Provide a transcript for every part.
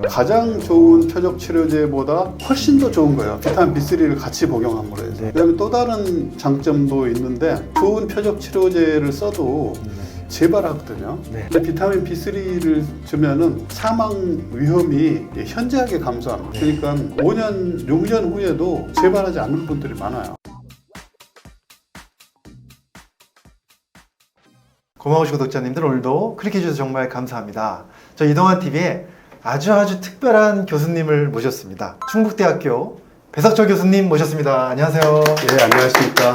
가장 좋은 표적 치료제보다 훨씬 더 좋은 거예요. 비타민 B3를 같이 복용함으로 해서. 그다음에 또 다른 장점도 있는데 좋은 표적 치료제를 써도 재발하거든요. 근데 비타민 B3를 주면은 사망 위험이 현저하게 감소합니다. 그러니까 5년, 6년 후에도 재발하지 않는 분들이 많아요. 고마우신 구독자님들, 오늘도 클릭해 주셔서 정말 감사합니다. 저 이동환 TV에 아주 특별한 교수님을 모셨습니다. 충북대학교 배석철 교수님 모셨습니다. 안녕하세요. 네, 안녕하십니까.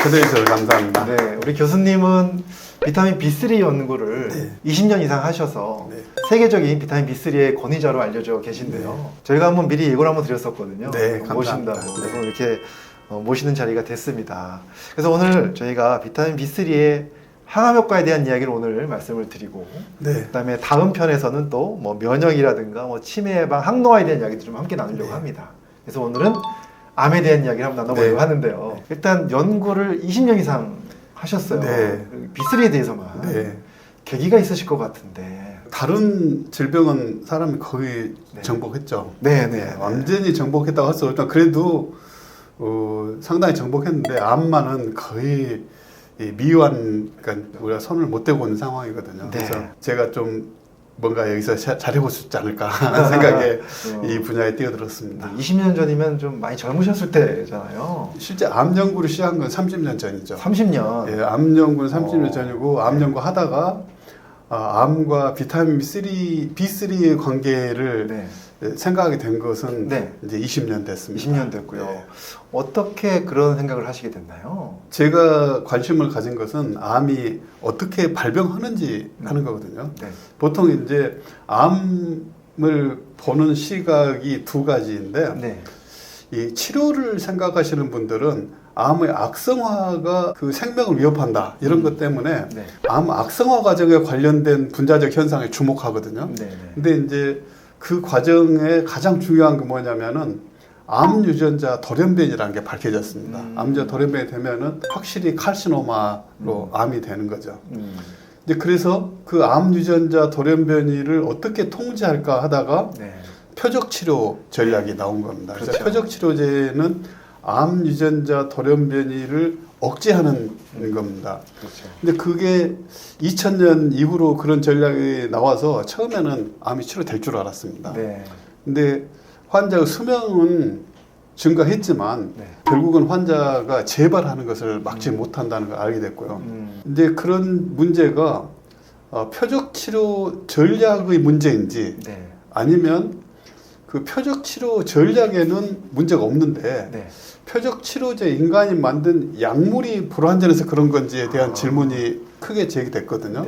초대해 주셔서 감사합니다. 네, 우리 교수님은 비타민 B3 연구를 20년 이상 하셔서 세계적인 비타민 B3의 권위자로 알려져 계신데요. 저희가 한번 미리 예고를 한번 드렸었거든요. 네, 감사합니다. 모신다고. 그래서 이렇게 모시는 자리가 됐습니다. 그래서 오늘 저희가 비타민 B3의 항암 효과에 대한 이야기를 오늘 말씀을 드리고, 그다음에 다음 편에서는 또 뭐 면역이라든가 뭐 치매 예방, 항노화에 대한 이야기도 좀 함께 나누려고 합니다. 그래서 오늘은 암에 대한 이야기를 한번 나눠보려고 하는데요. 일단 연구를 20년 이상 하셨어요. B3에 대해서만. 계기가 있으실 것 같은데. 다른 질병은 사람이 거의 정복했죠. 완전히 정복했다고 할 수 없지만 그래도 상당히 정복했는데 암만은 거의 미완, 그러니까 우리가 손을 못 대고 있는 상황이거든요. 그래서 제가 좀 뭔가 여기서 잘해볼 수 있지 않을까 하는 생각에 이 분야에 뛰어들었습니다. 20년 전이면 좀 많이 젊으셨을 때잖아요. 실제 암 연구를 시작한 건 30년 전이죠. 30년? 예, 암 연구는 30년 전이고, 암 연구 하다가 암과 비타민 B3의 관계를 생각하게 된 것은 이제 20년 됐습니다. 20년 됐고요. 어떻게 그런 생각을 하시게 됐나요? 제가 관심을 가진 것은 암이 어떻게 발병하는지 하는 거거든요. 보통 이제 암을 보는 시각이 두 가지인데, 이 치료를 생각하시는 분들은 암의 악성화가 그 생명을 위협한다 이런 것 때문에 암 악성화 과정에 관련된 분자적 현상에 주목하거든요. 근데 이제 그 과정에 가장 중요한 건 뭐냐면은 암 유전자 돌연변이라는 게 밝혀졌습니다. 암 유전자 돌연변이 되면은 확실히 칼시노마로 암이 되는 거죠. 이제 그래서 그 암 유전자 돌연변이를 어떻게 통제할까 하다가 표적 치료 전략이 나온 겁니다. 그래서 표적 치료제는 암 유전자 돌연변이를 억제하는 겁니다. 근데 그게 2000년 이후로 그런 전략이 나와서 처음에는 암이 치료될 줄 알았습니다. 근데 환자의 수명은 증가했지만 결국은 환자가 재발하는 것을 막지 못한다는 걸 알게 됐고요. 근데 그런 문제가 표적 치료 전략의 문제인지 아니면 그 표적 치료 전략에는 문제가 없는데 표적 치료제 인간이 만든 약물이 불완전해서 그런 건지에 대한 질문이 크게 제기됐거든요.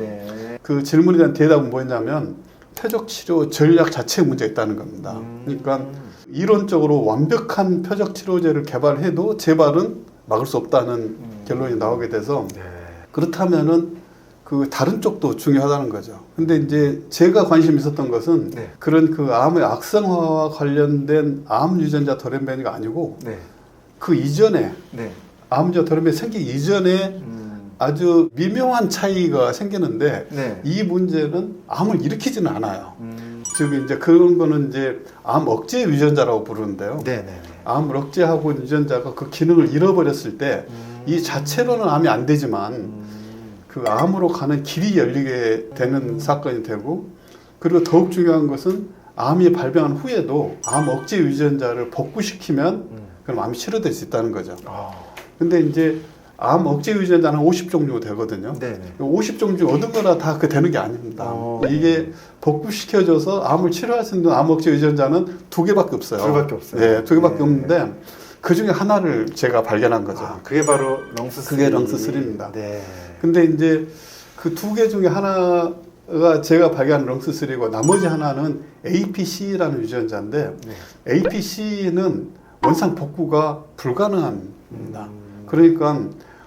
그 질문에 대한 대답은 뭐였냐면 표적 치료 전략 자체에 문제가 있다는 겁니다. 그러니까 이론적으로 완벽한 표적 치료제를 개발해도 재발은 막을 수 없다는 결론이 나오게 돼서 그렇다면은 그 다른 쪽도 중요하다는 거죠. 근데 이제 제가 관심 있었던 것은 그런 그 암의 악성화와 관련된 암 유전자 돌연변이가 아니고 그 이전에 암 유전자 돌연변이 생기기 이전에 아주 미묘한 차이가 생기는데 이 문제는 암을 일으키지는 않아요. 즉 이제 그런 거는 이제 암 억제 유전자라고 부르는데요. 암을 억제하고 유전자가 그 기능을 잃어버렸을 때 이 자체로는 암이 안 되지만 그 암으로 가는 길이 열리게 되는 사건이 되고, 그리고 더욱 중요한 것은 암이 발병한 후에도 암 억제 유전자를 복구시키면 그럼 암이 치료될 수 있다는 거죠. 근데 이제 암 억제 유전자는 50종류 되거든요. 50종류 중 어떤 거나 다 그 되는 게 아닙니다. 이게 복구시켜줘서 암을 치료할 수 있는 암 억제 유전자는 2개밖에 없어요. 2개밖에 없어요. 2개밖에 없는데 그 중에 하나를 제가 발견한 거죠. 그게 바로 렁스3. 그게 렁스3입니다. 근데 이제 그 2개 중에 하나가 제가 발견한 렁스3고 나머지 하나는 APC라는 유전자인데 APC는 원상 복구가 불가능합니다. 그러니까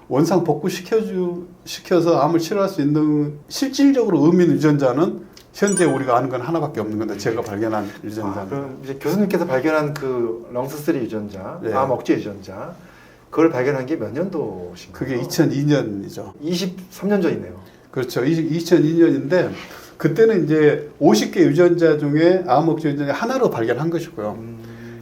원상 복구 시켜서 암을 치료할 수 있는 실질적으로 의미 있는 유전자는 현재 우리가 아는 건 하나밖에 없는 건데 제가 발견한 유전자는. 그럼 이제 교수님께서 발견한 그 렁스3 유전자, 암 억제 유전자, 그걸 발견한 게 몇 년도신가요? 그게 2002년이죠. 23년 전이네요. 그렇죠. 2002년인데 그때는 이제 50개 유전자 중에 암 억제 유전자 하나로 발견한 것이고요.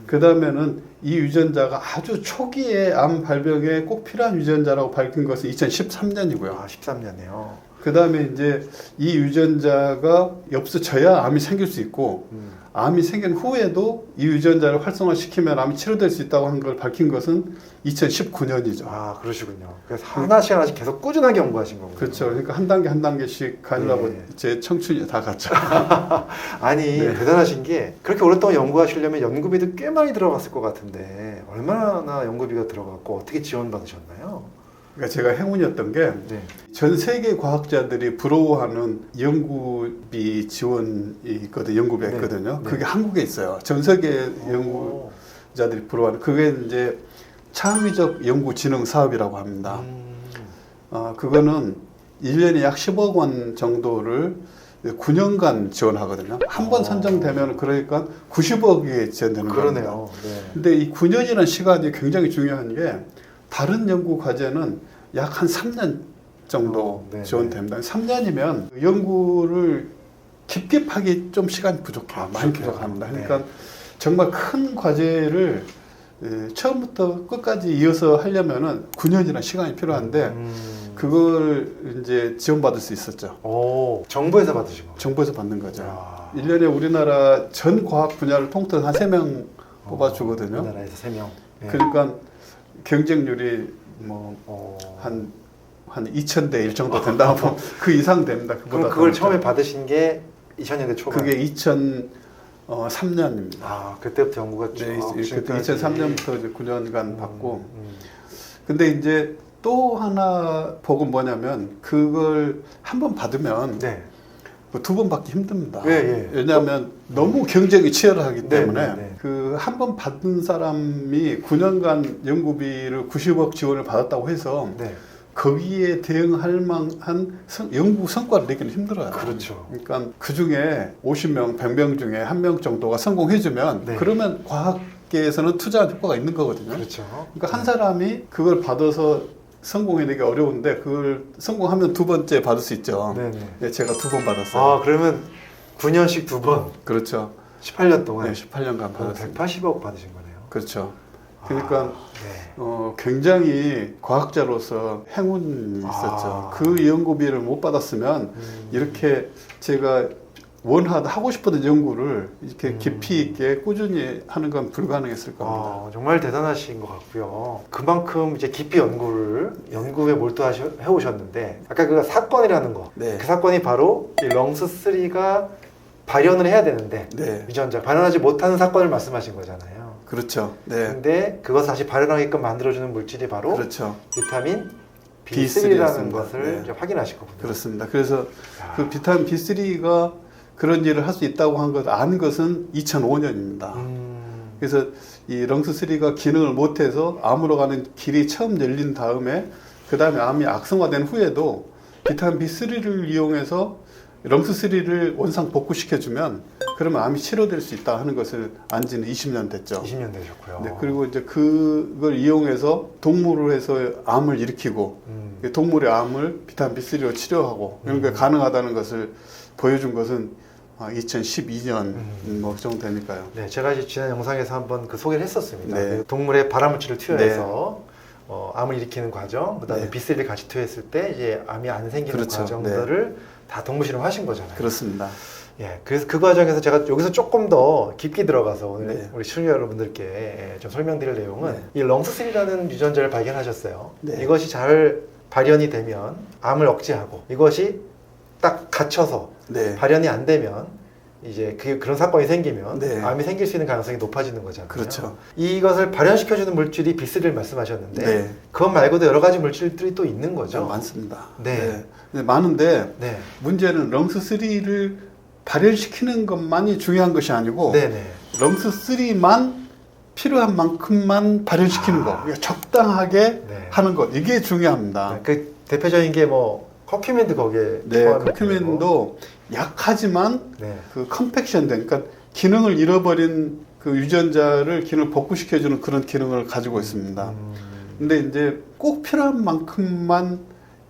그 다음에는 이 유전자가 아주 초기에 암 발병에 꼭 필요한 유전자라고 밝힌 것은 2013년이고요. 아, 13년이요. 그 다음에 이제 이 유전자가 없어져야 암이 생길 수 있고, 암이 생긴 후에도 이 유전자를 활성화시키면 암이 치료될 수 있다고 한 걸 밝힌 것은 2019년이죠. 아, 그러시군요. 그래서 하나씩 하나씩 계속 꾸준하게 연구하신 거군요. 그렇죠. 그러니까 한 단계 한 단계씩 가려고 네. 제 청춘이 다 갔죠. 아니, 네. 대단하신 게 그렇게 오랫동안 연구하시려면 연구비도 꽤 많이 들어갔을 것 같은데 얼마나 연구비가 들어갔고 어떻게 지원받으셨나요? 그러니까 제가 행운이었던 게 전 네. 세계 과학자들이 부러워하는 연구비 지원이 있거든요. 연구비가 네. 있거든요. 네. 그게 한국에 있어요. 전 세계 오. 연구자들이 부러워하는 그게 이제 창의적 연구진흥 사업이라고 합니다. 그거는 1년에 약 10억 원 정도를 9년간 지원하거든요. 한 번 선정되면 그러니까 90억이 지원되는 겁니다. 그러네요. 네. 근데 이 9년이라는 시간이 굉장히 중요한 게 다른 연구 과제는 약 한 3년 정도 네, 지원됩니다. 3년이면 연구를 깊게 파기 좀 시간이 부족해요. 많이 부족해요. 부족합니다. 네. 그러니까 정말 큰 과제를 처음부터 끝까지 이어서 하려면은 9년이라는 시간이 필요한데 그걸 이제 지원받을 수 있었죠. 오, 정부에서 받으신 거. 정부에서 받는 거죠. 야. 1년에 우리나라 전 과학 분야를 통틀어서 한 3명 뽑아주거든요. 우리나라에서 3명. 네. 그러니까 경쟁률이 뭐 한 2,000대 1 정도 된다 하면 그 이상 됩니다. 그럼 그걸 처음에 받으신 게 2000년대 초반? 그게 2003년입니다. 아, 그때부터 연구가 쭉 네, 그때 지금까지. 2003년부터 이제 9년간 받고 근데 이제 또 하나 복은 뭐냐면 그걸 한 번 받으면 네. 두 번 받기 힘듭니다. 예, 예. 왜냐하면 너무 경쟁이 치열하기 네, 때문에 네, 네. 그 한 번 받은 사람이 9년간 연구비를 90억 지원을 받았다고 해서 네. 거기에 대응할 만한 연구 성과를 내기는 힘들어요. 그렇죠. 그러니까 그 중에 50명, 100명 중에 한 명 정도가 성공해주면 네. 그러면 과학계에서는 투자한 효과가 있는 거거든요. 그렇죠. 그러니까 한 사람이 그걸 받아서 성공해내기 어려운데 그걸 성공하면 두 번째 받을 수 있죠. 네네. 네, 제가 2번 받았어요. 아, 그러면 9년씩 2번, 그렇죠. 18년 동안 네, 18년간 받았어요. 180억 받으신 거네요. 그렇죠. 그러니까 네. 굉장히 과학자로서 행운이 있었죠. 그 연구비를 못 받았으면 이렇게 제가 하고 싶었던 연구를 이렇게 깊이 있게 꾸준히 하는 건 불가능했을 겁니다. 정말 대단하신 것 같고요. 그만큼 이제 깊이 연구에 몰두해 오셨는데, 아까 그 사건이라는 거, 네. 그 사건이 바로 이 렁스3가 발현을 해야 되는데, 네. 유전자 발현하지 못하는 사건을 말씀하신 거잖아요. 그렇죠. 네. 근데 그것을 다시 발현하게끔 만들어주는 물질이 바로 그렇죠. 비타민 B3 B3라는 였습니다. 것을 네. 이제 확인하신 거군요. 그렇습니다. 그래서 야. 그 비타민 B3가 그런 일을 할 수 있다고 안 것은 2005년입니다. 그래서 이 렁스3가 기능을 못해서 암으로 가는 길이 처음 열린 다음에 그 다음에 암이 악성화된 후에도 비타민 B3를 이용해서 렁스3를 원상 복구시켜주면 그러면 암이 치료될 수 있다 하는 것을 안 지는 20년 됐죠. 20년 되셨고요. 네, 그리고 이제 그걸 이용해서 동물을 해서 암을 일으키고 동물의 암을 비타민 B3로 치료하고 이런 게 가능하다는 것을 보여준 것은 2012년 뭐 그 정도 되니까요. 네, 제가 이제 지난 영상에서 한번 그 소개를 했었습니다. 네. 그 동물의 발암물질을 투여해서 암을 일으키는 과정, 그다음에 네. B3를 같이 투여했을 때 이제 암이 안 생기는 그렇죠. 과정들을 다 동물 실험하신 거잖아요. 그렇습니다. 예, 그래서 그 과정에서 제가 여기서 조금 더 깊게 들어가서 오늘 네. 우리 시청자 여러분들께 좀 설명드릴 내용은 네. 이 렁스3라는 유전자를 발견하셨어요. 네. 이것이 잘 발현이 되면 암을 억제하고 이것이 딱 갇혀서 네. 발현이 안 되면 이제 그런 사건이 생기면 네. 암이 생길 수 있는 가능성이 높아지는 거잖아요. 그렇죠. 이것을 발현시켜주는 물질이 B3를 말씀하셨는데 네. 그것 말고도 여러 가지 물질들이 또 있는 거죠. 많습니다. 네. 네, 많은데 네. 문제는 렁스3를 발현시키는 것만이 중요한 것이 아니고 네네. 렁스3만 필요한 만큼만 발현시키는 거, 그러니까 적당하게 네. 하는 것, 이게 중요합니다. 그 대표적인 게 뭐 커큐멘도 거기에 네, 포함이 커큐멘도 약하지만 되고. 네. 그 컴팩션된, 그러니까 기능을 잃어버린 그 유전자를 기능을 복구시켜주는 그런 기능을 가지고 있습니다. 근데 이제 꼭 필요한 만큼만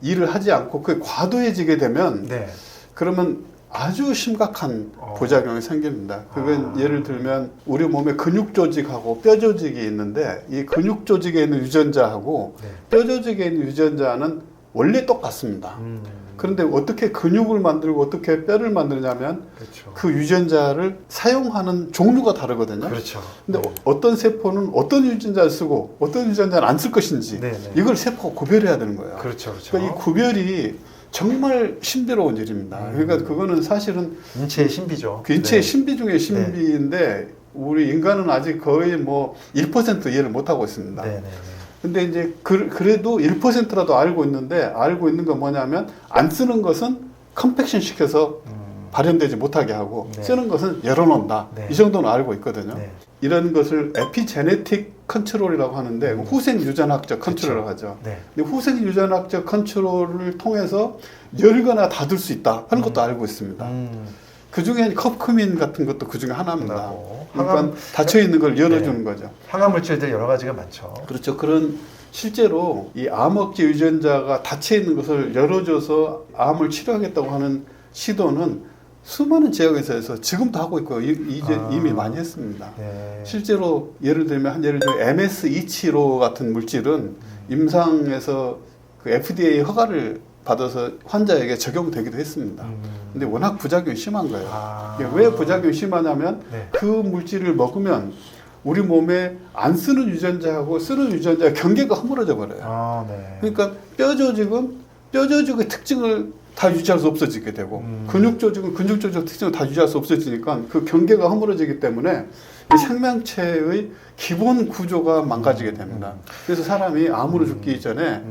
일을 하지 않고 그게 과도해지게 되면 네. 그러면 아주 심각한 부작용이 생깁니다. 그건 예를 들면 우리 몸에 근육 조직하고 뼈 조직이 있는데 이 근육 조직에 있는 유전자하고 뼈 조직에 있는 유전자는 원래 똑같습니다. 그런데 어떻게 근육을 만들고 어떻게 뼈를 만드냐면 그렇죠. 그 유전자를 사용하는 종류가 다르거든요. 그렇죠. 근데 어떤 세포는 어떤 유전자를 쓰고 어떤 유전자를 안 쓸 것인지 이걸 세포가 구별해야 되는 거예요. 그렇죠. 그렇죠. 그러니까 이 구별이 정말 신비로운 일입니다. 그러니까 그거는 사실은 인체의 신비죠. 그 인체의 신비 중에 신비인데 우리 인간은 아직 거의 뭐 1% 이해를 못 하고 있습니다. 근데 이제 그래도 1%라도 알고 있는데 알고 있는 건 뭐냐면 안 쓰는 것은 컴팩션 시켜서 발현되지 못하게 하고 쓰는 것은 열어놓는다. 이 정도는 알고 있거든요. 이런 것을 에피제네틱 컨트롤이라고 하는데 후생 유전학적 컨트롤이라고 하죠. 근데 후생 유전학적 컨트롤을 통해서 열거나 닫을 수 있다 하는 것도 알고 있습니다. 그 중에 커큐민 같은 것도 그 중에 하나입니다. 그러니까 닫혀 있는 걸 열어주는 거죠. 항암 물질들 여러 가지가 많죠. 그렇죠. 그런 실제로 이 암억제 유전자가 닫혀 있는 것을 열어줘서 암을 치료하겠다고 하는 시도는 수많은 지역에서 지금도 하고 있고 이미 많이 했습니다. 실제로 예를 들면 MS275 같은 물질은 임상에서 그 FDA 허가를 받아서 환자에게 적용되기도 했습니다. 근데 워낙 부작용이 심한 거예요. 왜 부작용이 심하냐면 그 물질을 먹으면 우리 몸에 안 쓰는 유전자하고 쓰는 유전자의 경계가 허물어져 버려요. 그러니까 뼈 조직은 뼈 조직의 특징을 다 유지할 수 없어지게 되고 근육 조직은 근육 조직의 특징을 다 유지할 수 없어지니까 그 경계가 허물어지기 때문에 이 생명체의 기본 구조가 망가지게 됩니다. 그래서 사람이 암으로 죽기 전에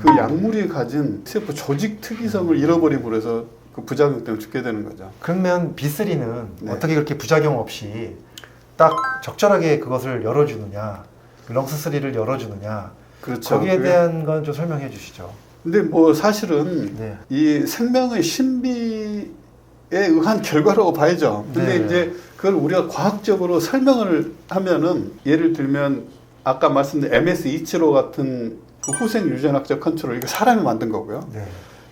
그 약물이 가진 세포 조직 특이성을 잃어버리고 그래서 그 부작용 때문에 죽게 되는 거죠. 그러면 B3는 어떻게 그렇게 부작용 없이 딱 적절하게 그것을 열어주느냐, 렁스3를 열어주느냐, 그렇죠. 거기에 대한 건 좀 설명해 주시죠. 근데 뭐 사실은 이 생명의 신비에 의한 결과라고 봐야죠. 근데 이제 그걸 우리가 과학적으로 설명을 하면은 예를 들면 아까 말씀드린 MS275 같은 그 후생 유전학적 컨트롤 이거 사람이 만든 거고요.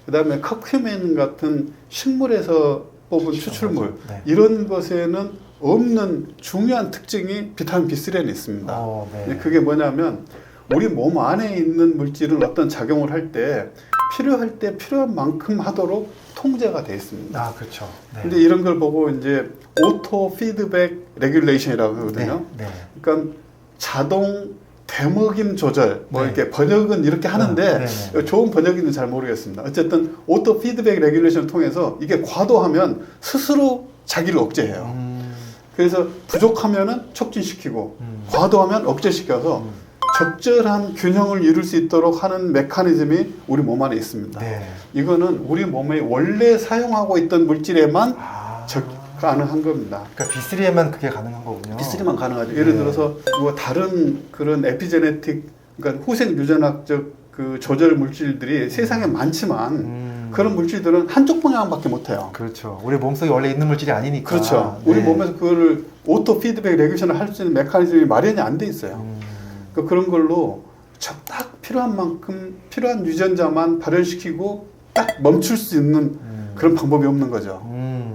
그다음에 커큐민 같은 식물에서 뽑은 추출물 이런 것에는 없는 중요한 특징이 비타민 B3에는 있습니다. 그게 뭐냐면 우리 몸 안에 있는 물질은 어떤 작용을 할 때 필요할 때 필요한 만큼 하도록 통제가 되어 있습니다. 그렇죠. 근데 이런 걸 보고 이제 오토 피드백 레귤레이션이라고 하거든요. 그러니까 자동 대먹임 조절, 이렇게 번역은 이렇게 하는데 좋은 번역인지 잘 모르겠습니다. 어쨌든 오토 피드백 레귤레이션을 통해서 이게 과도하면 스스로 자기를 억제해요. 그래서 부족하면은 촉진시키고 과도하면 억제시켜서 적절한 균형을 이룰 수 있도록 하는 메커니즘이 우리 몸 안에 있습니다. 이거는 우리 몸에 원래 사용하고 있던 물질에만 가능한 겁니다. 그러니까 B3에만 그게 가능한 거군요. B3만 가능하죠. 예를 들어서 뭐 다른 그런 에피제네틱, 그러니까 후생 유전학적 그 조절 물질들이 세상에 많지만 그런 물질들은 한쪽 방향밖에 못해요. 그렇죠. 우리 몸속에 원래 있는 물질이 아니니까. 그렇죠. 우리 몸에서 그거를 오토 피드백 레귤레이션을 할 수 있는 메커니즘이 마련이 안 돼 있어요. 그러니까 그런 걸로 딱 필요한 만큼 필요한 유전자만 발현시키고 딱 멈출 수 있는 그런 방법이 없는 거죠.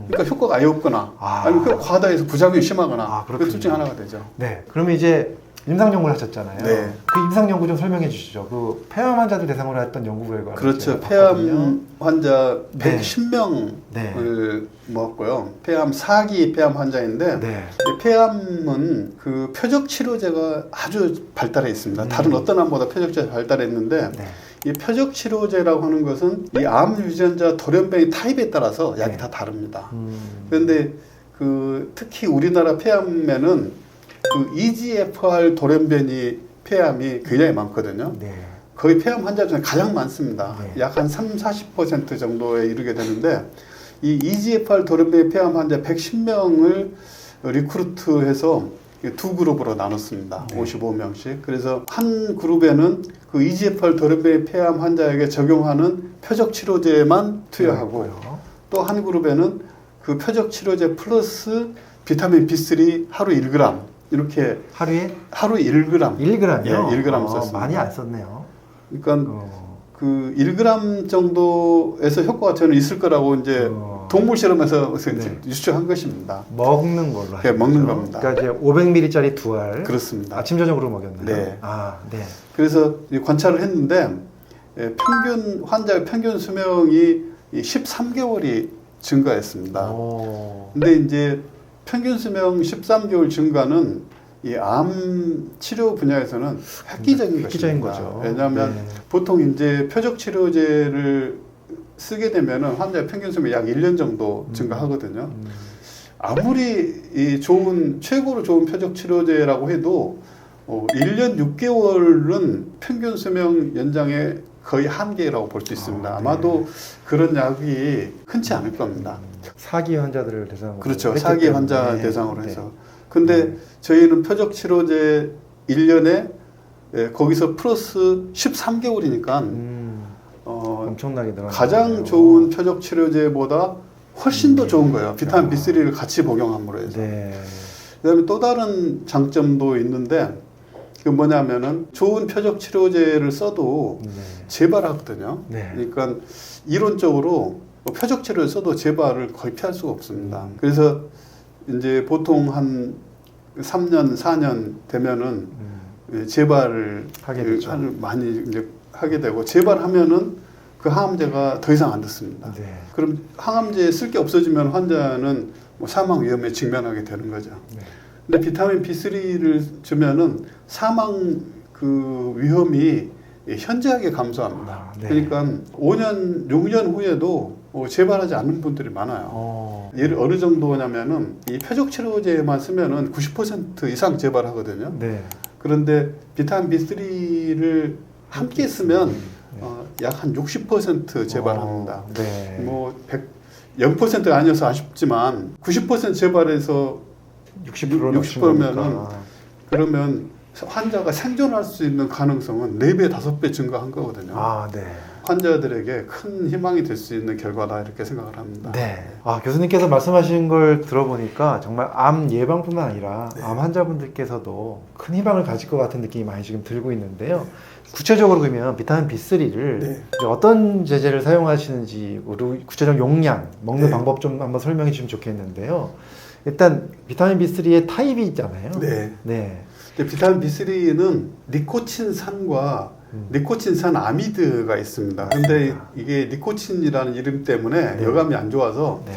그러니까 효과가 아예 없거나 아니면 그 과다해서 부작용이 심하거나 그 둘 중에 하나가 되죠. 그러면 이제 임상 연구를 하셨잖아요. 그 임상 연구 좀 설명해 주시죠. 그 폐암 환자들 대상으로 했던 연구 결과. 그렇죠. 폐암 환자 110명을 먹었고요. 폐암 4기 폐암 환자인데 폐암은 그 표적 치료제가 아주 발달해 있습니다. 다른 어떤 암보다 표적 치료제가 발달했는데 이 표적 치료제라고 하는 것은 이 암 유전자 돌연변이 타입에 따라서 약이 다 다릅니다. 그런데 그 특히 우리나라 폐암에는 그 EGFR 돌연변이 폐암이 굉장히 많거든요. 거의 폐암 환자 중에 가장 많습니다. 약 한 30-40% 정도에 이르게 되는데 이 EGFR 돌연변이 폐암 환자 110명을 리크루트해서 두 그룹으로 나눴습니다. 55명씩. 그래서 한 그룹에는 그 EGFR 돌연변이 폐암 환자에게 적용하는 표적 치료제만 투여하고 또 한 그룹에는 그 표적 치료제 플러스 비타민 B3 하루 1g 이렇게 하루 1g 1g이요? 1g 썼습니다. 많이 안 썼네요. 그러니까 그 1g 정도에서 효과가 저는 있을 거라고 이제 동물 실험에서 네. 유추한 것입니다. 먹는 걸로 네, 먹는 겁니다. 그러니까 이제 500ml짜리 2알. 그렇습니다. 아침 저녁으로 먹였나요? 네. 아, 네. 그래서 관찰을 했는데 평균 환자의 평균 수명이 13개월이 증가했습니다. 근데 이제 평균 수명 13개월 증가는 이 암 치료 분야에서는 획기적인 거죠. 왜냐하면 네. 보통 이제 표적 치료제를 쓰게 되면은 환자의 평균 수명이 약 1년 정도 증가하거든요. 아무리 이 최고로 좋은 표적 치료제라고 해도 1년 6개월은 평균 수명 연장의 거의 한계라고 볼 수 있습니다. 네. 아마도 그런 약이 흔치 않을 겁니다. 사기 환자들을 대상으로. 그렇죠. 사기 환자 네. 대상으로 네. 해서. 근데 저희는 표적 치료제 1년에 거기서 플러스 13개월이니까 엄청나게 늘어나요. 가장 좋은 표적 치료제보다 훨씬 더 좋은 거예요. 비타민 B3를 같이 복용함으로 해서. 네. 그다음에 또 다른 장점도 있는데 그 뭐냐면은 좋은 표적 치료제를 써도 네. 재발하거든요. 네. 그러니까 이론적으로 표적 치료를 써도 재발을 거의 피할 수가 없습니다. 그래서 이제 보통 한 3년, 4년 되면은 재발을 하게 되죠. 많이 이제 하게 되고 재발하면은 그 항암제가 더 이상 안 듣습니다. 네. 그럼 항암제 쓸 게 없어지면 환자는 뭐 사망 위험에 직면하게 되는 거죠. 네. 근데 비타민 B3를 주면은 사망 그 위험이 현저하게 감소합니다. 네. 그러니까 5년, 6년 후에도 재발하지 않는 분들이 많아요. 예를 어느 정도냐면은 이 표적 치료제만 쓰면은 90% 이상 재발하거든요. 네. 그런데 비타민 B3를 함께 쓰면 약 한 60% 재발합니다. 네. 뭐 0%가 아니어서 아쉽지만 90% 재발해서 60%면은 그러면 환자가 생존할 수 있는 가능성은 4배, 5배 증가한 거거든요. 아, 네. 환자들에게 큰 희망이 될 수 있는 결과다 이렇게 생각을 합니다. 네. 아, 교수님께서 말씀하신 걸 들어보니까 정말 암 예방뿐만 아니라 네. 암 환자분들께서도 큰 희망을 가질 것 같은 느낌이 많이 지금 들고 있는데요. 구체적으로 그러면 비타민 B3를 네. 어떤 제제를 사용하시는지 그리고 구체적 용량, 먹는 네. 방법 좀 한번 설명해 주시면 좋겠는데요. 일단 비타민 B3의 타입이 있잖아요. 네. 네. 근데 비타민 B3는 니코틴산과 니코틴산 아미드가 있습니다. 근데 이게 니코틴이라는 이름 때문에 네. 여감이 안 좋아서 네.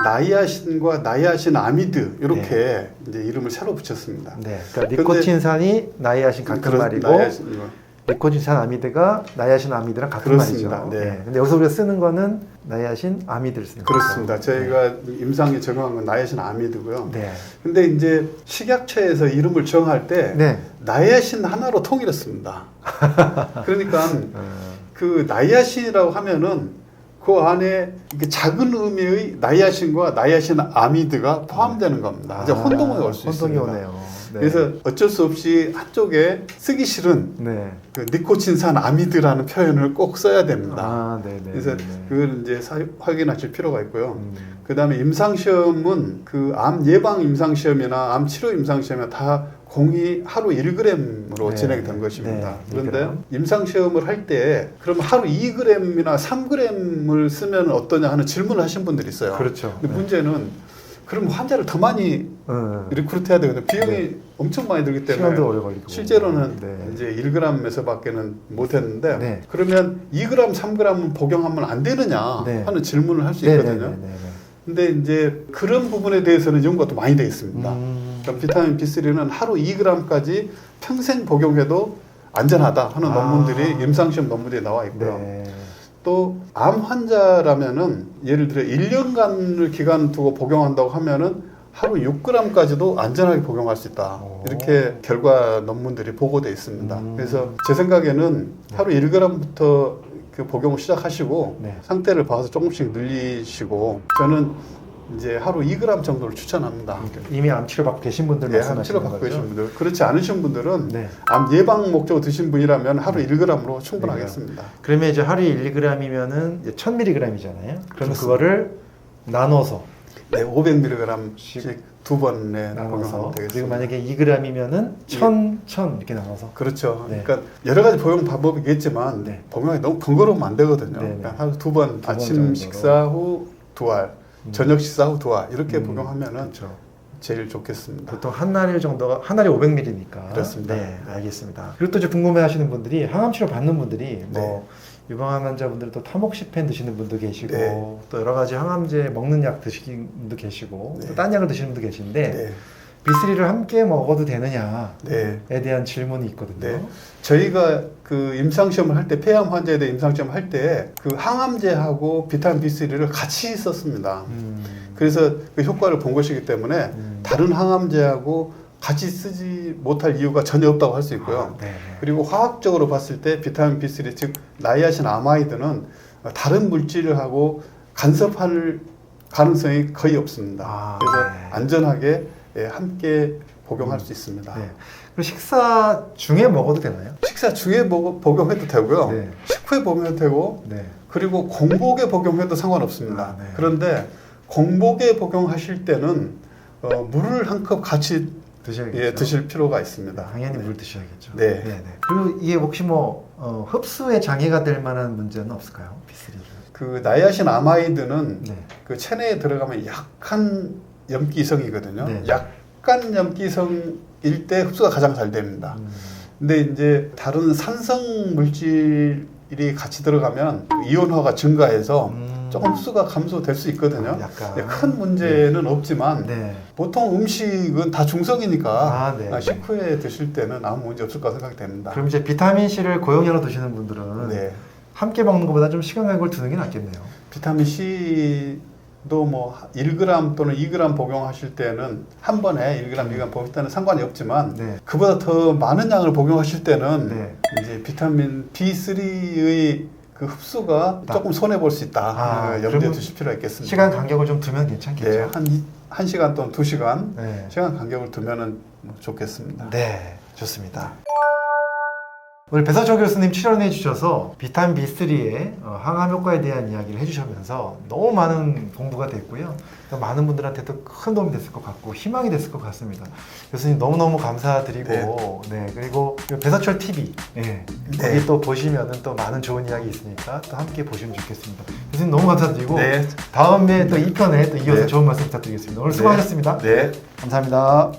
나이아신과 나이아신 아미드 이렇게 이제 이름을 새로 붙였습니다. 네. 그러니까 니코틴산이 나이아신 같은 말이고 니코틴산 아미드가 나이아신 아미드랑 같은 그렇습니다. 말이죠. 네. 네. 근데 여기서 우리가 쓰는 거는 나이아신 아미드를 쓰는 거죠. 그렇습니다. 저희가 임상에 적용한 건 나이아신 아미드고요. 네. 근데 이제 식약처에서 이름을 정할 때 네. 나이아신 하나로 통일했습니다. 그러니까 그 나이아신이라고 하면은 그 안에 이렇게 작은 의미의 나이아신과 나이아신 아미드가 포함되는 겁니다. 이제 혼동이 올 수 있습니다. 혼동이 오네요. 네. 그래서 어쩔 수 없이 한쪽에 쓰기 싫은 네. 그 니코틴산 아미드라는 표현을 꼭 써야 됩니다. 아, 네네. 그래서 그걸 이제 확인하실 필요가 있고요. 그 다음에 임상시험은 그 암 예방 임상시험이나 암 치료 임상시험이 다 공이 하루 1g으로 네. 진행이 된 것입니다. 네, 그런데 임상시험을 할 때 그럼 하루 2g이나 3g을 쓰면 어떠냐 하는 질문을 하신 분들이 있어요. 그렇죠. 근데 네. 문제는 그럼 환자를 더 많이 리크루트해야 되거든요. 비용이 엄청 많이 들기 때문에 시간도 오래 걸리고 실제로는 네. 이제 1g에서밖에는 못했는데 네. 그러면 2g, 3g은 복용하면 안 되느냐 네. 하는 질문을 할 수 네, 있거든요. 네, 네, 네. 근데 이제 그런 부분에 대해서는 연구가 또 많이 되어 있습니다. 그러니까 비타민 B3는 하루 2g까지 평생 복용해도 안전하다 하는 논문들이 임상시험 논문에 나와 있고요. 네. 또 암 환자라면은 예를 들어 1년간을 기간 두고 복용한다고 하면은 하루 6g까지도 안전하게 복용할 수 있다. 이렇게 결과 논문들이 보고되어 있습니다. 그래서 제 생각에는 하루 1g부터 그 복용을 시작하시고 네. 상태를 봐서 조금씩 늘리시고 저는 이제 하루 2g 정도를 추천합니다. 이미 암 치료 받고 계신 분들 네, 암 말씀하시는 치료 받고 거죠? 계신 분들. 그렇지 않으신 분들은 네. 암 예방 목적으로 드신 분이라면 하루 1g으로 충분하겠습니다. 그러면 이제 하루에 1g이면은 1000mg이잖아요. 그러면 그렇습니다. 그거를 나눠서 네, 500mg씩 두 번에 나눠서 되겠습니다. 그리고 만약에 2g이면은 1000 이렇게 나눠서 그렇죠. 네. 그러니까 여러 가지 복용 방법이 있겠지만 네. 복용이 너무 번거로우면 안 되거든요. 네, 네. 그러니까 하루 두 번, 번 아침 정도로. 식사 후 두 알, 저녁 식사 후 두 알 이렇게 복용하면은 그렇죠. 제일 좋겠습니다. 보통 한 알이 500ml니까. 그렇습니다. 네, 알겠습니다. 그리고 또 이제 궁금해하시는 분들이 항암 치료 받는 분들이 뭐 유방암 환자분들도 타목시펜 드시는 분도 계시고 네. 또 여러 가지 항암제 먹는 약 드시는 분도 계시고 네. 또 딴 약을 드시는 분도 계신데 네. B3를 함께 먹어도 되느냐에 네. 대한 질문이 있거든요. 네. 저희가 그 임상시험을 할 때 폐암 환자에 대해 임상시험을 할 때 그 항암제하고 비타민 B3를 같이 썼습니다. 그래서 그 효과를 본 것이기 때문에 다른 항암제하고 같이 쓰지 못할 이유가 전혀 없다고 할 수 있고요. 네. 그리고 화학적으로 봤을 때 비타민 B3 즉 나이아신 아마이드는 다른 물질을 하고 간섭할 가능성이 거의 없습니다. 그래서 네. 안전하게 함께 복용할 수 있습니다. 네. 그리고 식사 중에 먹어도 되나요? 식사 중에 복용해도 되고요. 네. 식후에 복용해도 되고 네. 그리고 공복에 복용해도 상관없습니다. 네. 그런데 공복에 복용하실 때는 물을 한 컵 같이 드셔야겠죠. 드실 필요가 있습니다. 당연히 물 드셔야겠죠. 네. 그리고 이게 혹시 뭐 흡수에 장애가 될 만한 문제는 없을까요? B3를. 그 나이아신 아마이드는 네. 그 체내에 들어가면 약한 염기성이거든요. 네. 약간 염기성일 때 흡수가 가장 잘 됩니다. 근데 이제 다른 산성 물질이 같이 들어가면 이온화가 증가해서 조금 흡수가 감소될 수 있거든요. 약간. 큰 문제는 없지만 네. 보통 음식은 다 중성이니까 네. 식후에 드실 때는 아무 문제 없을 거라 생각이 됩니다. 그럼 이제 비타민 C를 고용량으로 드시는 분들은 네. 함께 먹는 것보다 좀 시간 간격을 두는 게 낫겠네요. 비타민 C도 뭐 1g 또는 2g 복용하실 때는 한 번에 1g, 2g 복용할 때는 상관이 없지만 네. 그보다 더 많은 양을 복용하실 때는 네. 이제 비타민 B3의 그 흡수가 조금 손해 볼 수 있다. 염두에 그러면 두실 필요가 있겠습니다. 시간 간격을 좀 두면 괜찮겠죠. 네, 한 시간 또는 2시간 네. 시간 간격을 두면은 좋겠습니다. 네, 좋습니다. 오늘 배서정 교수님 출연해 주셔서 비타민 B3의 항암 효과에 대한 이야기를 해주시면서 너무 많은 공부가 됐고요. 또 많은 분들한테도 큰 도움이 됐을 것 같고 희망이 됐을 것 같습니다. 교수님 너무너무 감사드리고 네, 그리고 배서철 TV 거기 또 보시면은 또 많은 좋은 이야기 있으니까 또 함께 보시면 좋겠습니다. 교수님 너무 감사드리고 다음에 또 2편에 또 이어서 좋은 말씀 부탁드리겠습니다. 오늘 수고하셨습니다. 네. 감사합니다.